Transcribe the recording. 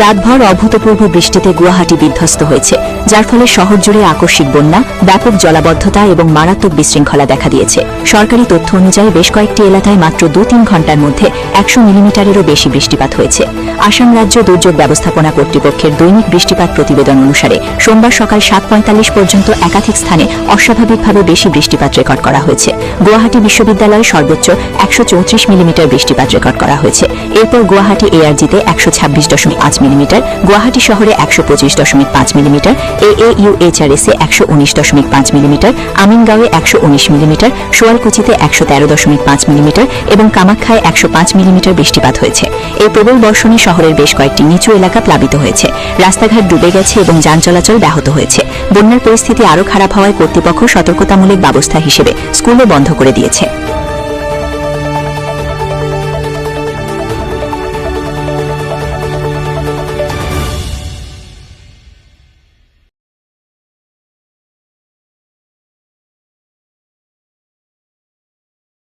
রাতভর অভূতপূর্ব বৃষ্টিতে গুয়াহাটি বিধ্বস্ত হয়েছে, যার ফলে শহর জুড়ে আকস্মিক বন্যা, ব্যাপক জলাবদ্ধতা এবং মারাত্মক বিশৃঙ্খলা দেখা দিয়েছে। সরকারি তথ্য অনুযায়ী বেশ কয়েকটি এলাকায় মাত্র ২-৩ ঘণ্টার মধ্যে ১০০ মিলিমিটারেরও বেশি বৃষ্টিপাত হয়েছে। আসাম রাজ্য দুর্যোগ ব্যবস্থাপনা কর্তৃপক্ষের দৈনিক বৃষ্টিপাত প্রতিবেদন অনুসারে সোমবার সকাল ৭:৪৫ পর্যন্ত একাধিক স্থানে অস্বাভাবিকভাবে বেশি বৃষ্টিপাত রেকর্ড করা হয়েছে। গুয়াহাটি বিশ্ববিদ্যালয়ে সর্বোচ্চ ১৩৪ মিলিমিটার বৃষ্টিপাত রেকর্ড করা হয়েছে। এরপর গুয়াহাটি এআরজিতে ১২৬.৫ মিলিমিটার, গুয়াহাটি শহরে ১২৫.৫ মিলিমিটার, AAUHRS-এ ১১৯.৫ মিলিমিটার, আমিনগাঁওয়ে ১১৯ মিলিমিটার, শোয়ালকুচিতে ১১৩.৫ মিলিমিটার এবং কামাখ্যায় ১০৫ মিলিমিটার বৃষ্টিপাত হয়েছে। এই প্রবল বর্ষণে শহরের বেশ কয়েকটি নিচু এলাকা প্লাবিত হয়েছে, রাস্তাঘাট ডুবে গেছে এবং যান চলাচল ব্যাহত হয়েছে। বন্যার পরিস্থিতি আরও খারাপ হওয়ায় কর্তৃপক্ষ সতর্কতামূলক ব্যবস্থা হিসেবে স্কুলও বন্ধ করে দিয়েছে।